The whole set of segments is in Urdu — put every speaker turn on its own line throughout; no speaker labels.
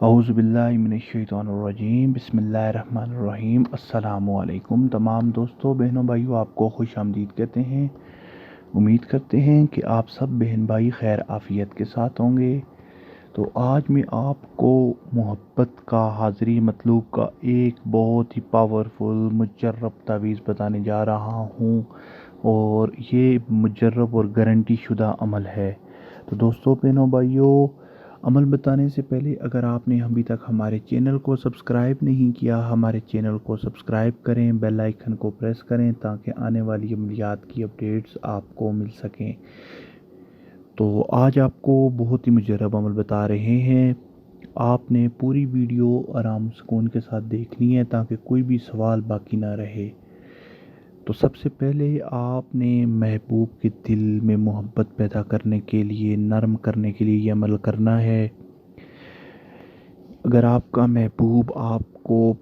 اعوذ باللہ من الشیطان الرجیم، بسم اللہ الرحمن الرحیم۔ السلام علیکم تمام دوستوں، بہنوں، بھائیوں، آپ کو خوش آمدید کہتے ہیں۔ امید کرتے ہیں کہ آپ سب بہن بھائی خیر عافیت کے ساتھ ہوں گے۔ تو آج میں آپ کو محبت کا حاضری مطلوب کا ایک بہت ہی پاورفل مجرب تعویذ بتانے جا رہا ہوں، اور یہ مجرب اور گارنٹی شدہ عمل ہے۔ تو دوستوں، بہنوں، بھائیوں، عمل بتانے سے پہلے اگر آپ نے ابھی تک ہمارے چینل کو سبسکرائب نہیں کیا، ہمارے چینل کو سبسکرائب کریں، بیل آئیکن کو پریس کریں تاکہ آنے والی عملیات کی اپڈیٹس آپ کو مل سکیں۔ تو آج آپ کو بہت ہی مجرب عمل بتا رہے ہیں۔ آپ نے پوری ویڈیو آرام سکون کے ساتھ دیکھنی ہے تاکہ کوئی بھی سوال باقی نہ رہے۔ تو سب سے پہلے آپ نے محبوب کے دل میں محبت پیدا کرنے کے لیے، نرم کرنے کے لیے یہ عمل کرنا ہے۔ اگر آپ کا محبوب آپ کو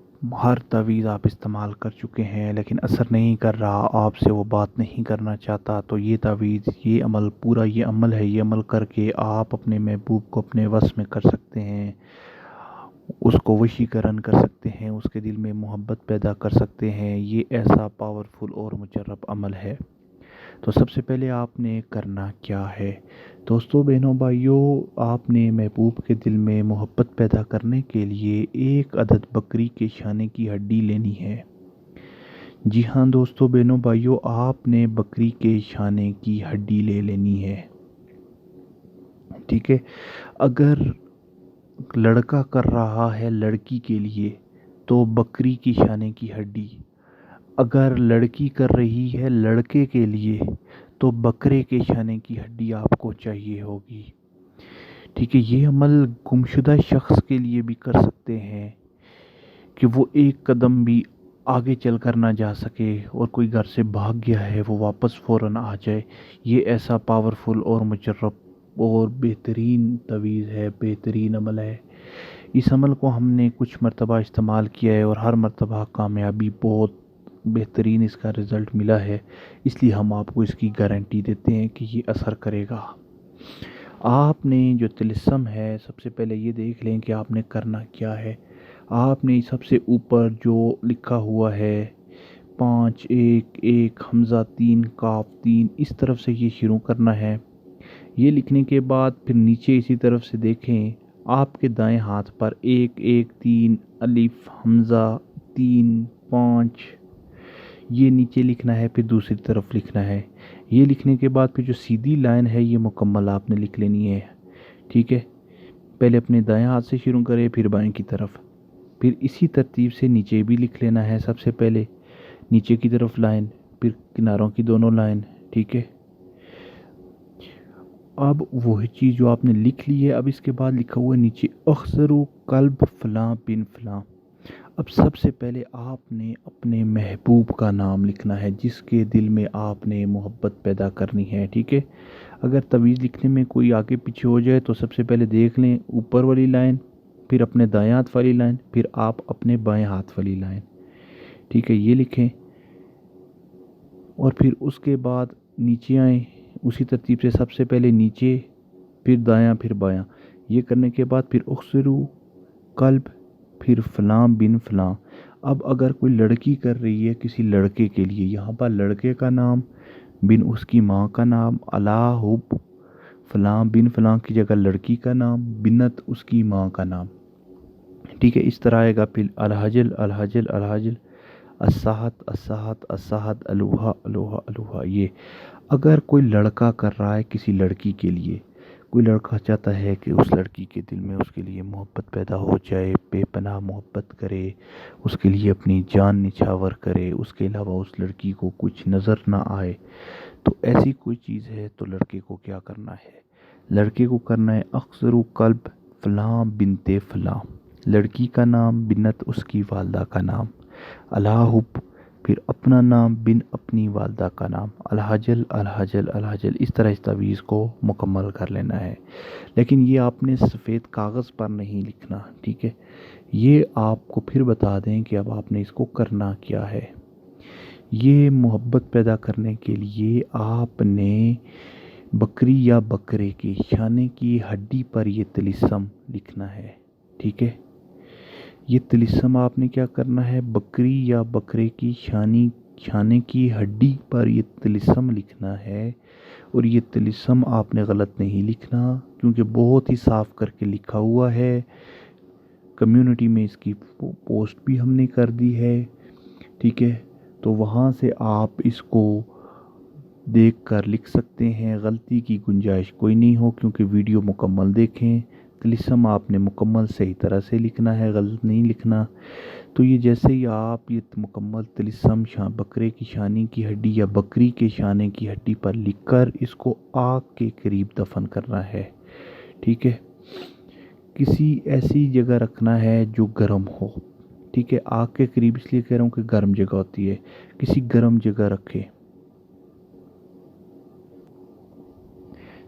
ہر تعویذ آپ استعمال کر چکے ہیں لیکن اثر نہیں کر رہا، آپ سے وہ بات نہیں کرنا چاہتا، تو یہ تعویذ، یہ عمل، پورا یہ عمل ہے، یہ عمل کر کے آپ اپنے محبوب کو اپنے وس میں کر سکتے ہیں، اس کو وشیکرن کر سکتے ہیں، اس کے دل میں محبت پیدا کر سکتے ہیں۔ یہ ایسا پاورفل اور مجرب عمل ہے۔ تو سب سے پہلے آپ نے کرنا کیا ہے؟ دوستوں، بہنوں، بھائیوں، آپ نے محبوب کے دل میں محبت پیدا کرنے کے لیے ایک عدد بکری کے شانے کی ہڈی لینی ہے۔ جی ہاں دوستوں، بہنوں، بھائیوں، آپ نے بکری کے شانے کی ہڈی لے لینی ہے، ٹھیک ہے۔ اگر لڑکا کر رہا ہے لڑکی کے لیے تو بکری کی شانے کی ہڈی، اگر لڑکی کر رہی ہے لڑکے کے لیے تو بکرے کے شانے کی ہڈی آپ کو چاہیے ہوگی، ٹھیک ہے۔ یہ عمل گمشدہ شخص کے لیے بھی کر سکتے ہیں کہ وہ ایک قدم بھی آگے چل کر نہ جا سکے، اور کوئی گھر سے بھاگ گیا ہے وہ واپس فوراً آ جائے۔ یہ ایسا پاورفل اور مجرب اور بہترین تعویذ ہے، بہترین عمل ہے۔ اس عمل کو ہم نے کچھ مرتبہ استعمال کیا ہے اور ہر مرتبہ کامیابی، بہت بہترین اس کا رزلٹ ملا ہے، اس لیے ہم آپ کو اس کی گارنٹی دیتے ہیں کہ یہ اثر کرے گا۔ آپ نے جو طلسم ہے، سب سے پہلے یہ دیکھ لیں کہ آپ نے کرنا کیا ہے۔ آپ نے سب سے اوپر جو لکھا ہوا ہے 5 1 1 حمزہ 3 کاف 3، اس طرف سے یہ شروع کرنا ہے۔ یہ لکھنے کے بعد پھر نیچے اسی طرف سے دیکھیں، آپ کے دائیں ہاتھ پر 1 1 3 الف حمزہ 3 5، یہ نیچے لکھنا ہے، پھر دوسری طرف لکھنا ہے۔ یہ لکھنے کے بعد پھر جو سیدھی لائن ہے یہ مکمل آپ نے لکھ لینی ہے، ٹھیک ہے۔ پہلے اپنے دائیں ہاتھ سے شروع کریں، پھر بائیں کی طرف، پھر اسی ترتیب سے نیچے بھی لکھ لینا ہے۔ سب سے پہلے نیچے کی طرف لائن، پھر کناروں کی دونوں لائن، ٹھیک ہے۔ اب وہی چیز جو آپ نے لکھ لی ہے، اب اس کے بعد لکھا ہوا ہے نیچے اخسرو قلب فلاں بن فلاں۔ اب سب سے پہلے آپ نے اپنے محبوب کا نام لکھنا ہے جس کے دل میں آپ نے محبت پیدا کرنی ہے، ٹھیک ہے۔ اگر تعویذ لکھنے میں کوئی آگے پیچھے ہو جائے تو سب سے پہلے دیکھ لیں اوپر والی لائن، پھر اپنے دائیں ہاتھ والی لائن، پھر آپ اپنے بائیں ہاتھ والی لائن، ٹھیک ہے، یہ لکھیں۔ اور پھر اس کے بعد نیچے آئیں، اسی ترتیب سے سب سے پہلے نیچے، پھر دایاں، پھر بایاں۔ یہ کرنے کے بعد پھر اخسرو قلب، پھر فلاں بن فلاں۔ اب اگر کوئی لڑکی کر رہی ہے کسی لڑکے کے لیے، یہاں پر لڑکے کا نام بن اس کی ماں کا نام، اللہ حب فلاں بن فلاں کی جگہ لڑکی کا نام، بنت اس کی ماں کا نام، ٹھیک ہے۔ اس طرح آئے گا پھر الحجل الحجل الحجل، الساحت الساحت الساحت، الوہا الوہا الوہا۔ یہ اگر کوئی لڑکا کر رہا ہے کسی لڑکی کے لیے، کوئی لڑکا چاہتا ہے کہ اس لڑکی کے دل میں اس کے لیے محبت پیدا ہو جائے، بے پناہ محبت کرے، اس کے لیے اپنی جان نچھاور کرے، اس کے علاوہ اس لڑکی کو کچھ نظر نہ آئے، تو ایسی کوئی چیز ہے تو لڑکے کو کیا کرنا ہے؟ لڑکے کو کرنا ہے اخسرو قلب فلاں بنت فلاں، لڑکی کا نام بنت اس کی والدہ کا نام، الحب پھر اپنا نام بن اپنی والدہ کا نام، الحجل الحجل الحجل۔ اس طرح اس تعویذ کو مکمل کر لینا ہے، لیکن یہ آپ نے سفید کاغذ پر نہیں لکھنا، ٹھیک ہے۔ یہ آپ کو پھر بتا دیں کہ اب آپ نے اس کو کرنا کیا ہے۔ یہ محبت پیدا کرنے کے لیے آپ نے بکری یا بکرے کے شانے کی ہڈی پر یہ طلسم لکھنا ہے، ٹھیک ہے، یہ طلسم آپ نے کیا کرنا ہے، بکری یا بکرے کی چھانے کی ہڈی پر یہ طلسم لکھنا ہے۔ اور یہ طلسم آپ نے غلط نہیں لکھنا، کیونکہ بہت ہی صاف کر کے لکھا ہوا ہے، کمیونٹی میں اس کی پوسٹ بھی ہم نے کر دی ہے، ٹھیک ہے۔ تو وہاں سے آپ اس کو دیکھ کر لکھ سکتے ہیں، غلطی کی گنجائش کوئی نہیں ہو، کیونکہ ویڈیو مکمل دیکھیں۔ طلسم آپ نے مکمل صحیح طرح سے لکھنا ہے، غلط نہیں لکھنا۔ تو یہ جیسے ہی آپ یہ مکمل طلسم بکرے کی شانے کی ہڈی یا بکری کے شانے کی ہڈی پر لکھ کر اس کو آگ کے قریب دفن کرنا ہے، ٹھیک ہے۔ کسی ایسی جگہ رکھنا ہے جو گرم ہو، ٹھیک ہے۔ آگ کے قریب اس لیے کہہ رہا ہوں کہ گرم جگہ ہوتی ہے، کسی گرم جگہ رکھے۔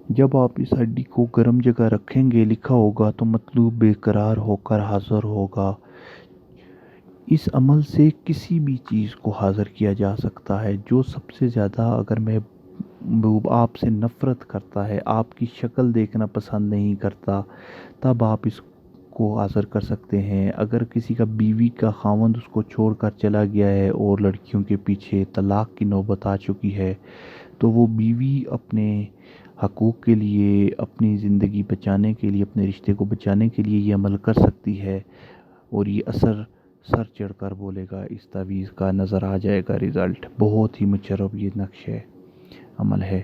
جب آپ اس ہڈی کو گرم جگہ رکھیں گے، لکھا ہوگا تو مطلوب بے قرار ہو کر حاضر ہوگا۔ اس عمل سے کسی بھی چیز کو حاضر کیا جا سکتا ہے۔ جو سب سے زیادہ اگر محبوب آپ سے نفرت کرتا ہے، آپ کی شکل دیکھنا پسند نہیں کرتا، تب آپ اس کو حاضر کر سکتے ہیں۔ اگر کسی کا بیوی کا خاوند اس کو چھوڑ کر چلا گیا ہے اور لڑکیوں کے پیچھے طلاق کی نوبت آ چکی ہے، تو وہ بیوی اپنے حقوق کے لیے، اپنی زندگی بچانے کے لیے، اپنے رشتے کو بچانے کے لیے یہ عمل کر سکتی ہے، اور یہ اثر سر چڑھ کر بولے گا، اس تعویذ کا نظر آ جائے گا رزلٹ۔ بہت ہی مجرب یہ نقش ہے، عمل ہے۔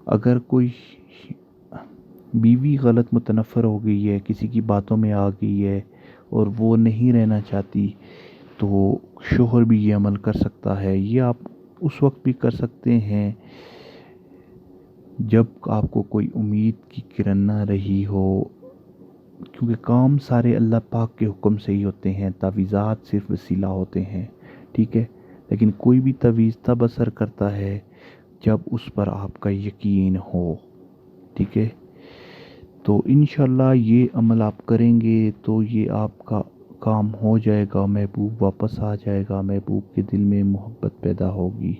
اگر کوئی بیوی غلط متنفر ہو گئی ہے، کسی کی باتوں میں آ گئی ہے اور وہ نہیں رہنا چاہتی، تو شوہر بھی یہ عمل کر سکتا ہے۔ یہ آپ اس وقت بھی کر سکتے ہیں جب آپ کو کوئی امید کی کرن نہ رہی ہو، کیونکہ کام سارے اللہ پاک کے حکم سے ہی ہوتے ہیں، تعویذات صرف وسیلہ ہوتے ہیں، ٹھیک ہے۔ لیکن کوئی بھی تعویذ تب اثر کرتا ہے جب اس پر آپ کا یقین ہو، ٹھیک ہے۔ تو انشاءاللہ یہ عمل آپ کریں گے تو یہ آپ کا کام ہو جائے گا، محبوب واپس آ جائے گا، محبوب کے دل میں محبت پیدا ہوگی۔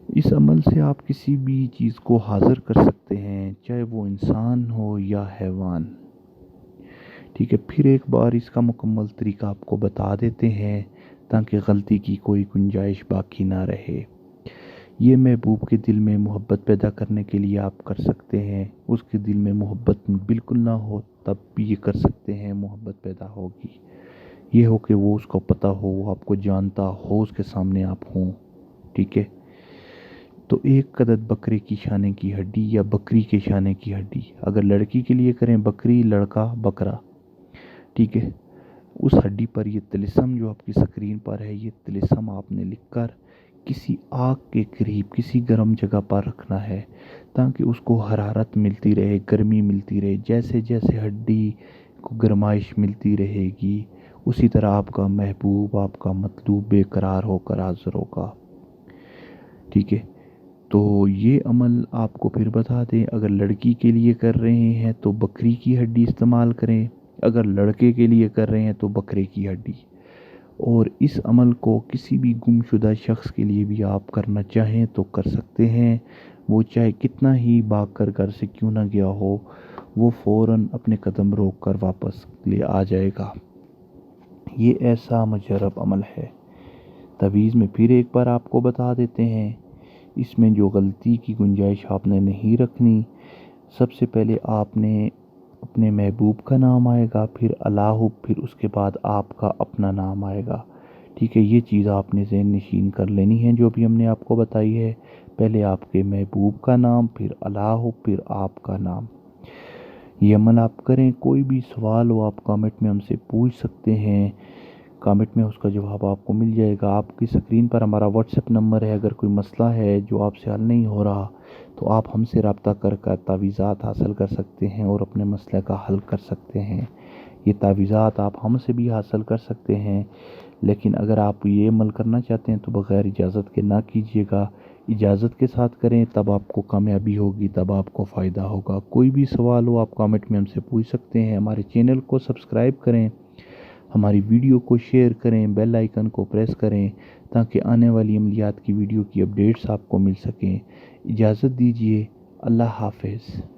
اس عمل سے آپ کسی بھی چیز کو حاضر کر سکتے ہیں، چاہے وہ انسان ہو یا حیوان، ٹھیک ہے۔ پھر ایک بار اس کا مکمل طریقہ آپ کو بتا دیتے ہیں تاکہ غلطی کی کوئی گنجائش باقی نہ رہے۔ یہ محبوب کے دل میں محبت پیدا کرنے کے لیے آپ کر سکتے ہیں۔ اس کے دل میں محبت بالکل نہ ہو تب بھی یہ کر سکتے ہیں، محبت پیدا ہوگی۔ یہ ہو کہ وہ اس کو پتہ ہو، وہ آپ کو جانتا ہو، اس کے سامنے آپ ہوں، ٹھیک ہے۔ تو ایک عدد بکرے کی شانے کی ہڈی یا بکری کے شانے کی ہڈی، اگر لڑکی کے لیے کریں بکری، لڑکا بکرا، ٹھیک ہے۔ اس ہڈی پر یہ طلسم جو آپ کی سکرین پر ہے، یہ طلسم آپ نے لکھ کر کسی آگ کے قریب، کسی گرم جگہ پر رکھنا ہے، تاکہ اس کو حرارت ملتی رہے، گرمی ملتی رہے۔ جیسے جیسے ہڈی کو گرمائش ملتی رہے گی، اسی طرح آپ کا محبوب، آپ کا مطلوب بے قرار ہو کر حاضر ہوگا، ٹھیک ہے۔ تو یہ عمل آپ کو پھر بتا دیں، اگر لڑکی کے لیے کر رہے ہیں تو بکری کی ہڈی استعمال کریں، اگر لڑکے کے لیے کر رہے ہیں تو بکرے کی ہڈی۔ اور اس عمل کو کسی بھی گم شدہ شخص کے لیے بھی آپ کرنا چاہیں تو کر سکتے ہیں، وہ چاہے کتنا ہی بھاگ کر گھر سے کیوں نہ گیا ہو، وہ فوراً اپنے قدم روک کر واپس لے آ جائے گا۔ یہ ایسا مجرب عمل ہے۔ تعویذ میں پھر ایک بار آپ کو بتا دیتے ہیں، اس میں جو غلطی کی گنجائش آپ نے نہیں رکھنی۔ سب سے پہلے آپ نے اپنے محبوب کا نام آئے گا، پھر اللہ، پھر اس کے بعد آپ کا اپنا نام آئے گا، ٹھیک ہے۔ یہ چیز آپ نے ذہن نشین کر لینی ہے جو بھی ہم نے آپ کو بتائی ہے۔ پہلے آپ کے محبوب کا نام، پھر اللہ، پھر آپ کا نام۔ یہ عمل آپ کریں۔ کوئی بھی سوال ہو آپ کامنٹ میں ہم سے پوچھ سکتے ہیں، کامنٹ میں اس کا جواب آپ کو مل جائے گا۔ آپ کی سکرین پر ہمارا واٹس ایپ نمبر ہے، اگر کوئی مسئلہ ہے جو آپ سے حل نہیں ہو رہا تو آپ ہم سے رابطہ کر تعویذات حاصل کر سکتے ہیں اور اپنے مسئلے کا حل کر سکتے ہیں۔ یہ تعویذات آپ ہم سے بھی حاصل کر سکتے ہیں، لیکن اگر آپ یہ عمل کرنا چاہتے ہیں تو بغیر اجازت کے نہ کیجیے گا، اجازت کے ساتھ کریں، تب آپ کو کامیابی ہوگی، تب آپ کو فائدہ ہوگا۔ کوئی بھی سوال ہو آپ کامنٹ میں ہم سے پوچھ سکتے ہیں۔ ہمارے چینل کو سبسکرائب کریں، ہماری ویڈیو کو شیئر کریں، بیل آئیکن کو پریس کریں تاکہ آنے والی عملیات کی ویڈیو کی اپڈیٹس آپ کو مل سکیں۔ اجازت دیجیے، اللہ حافظ۔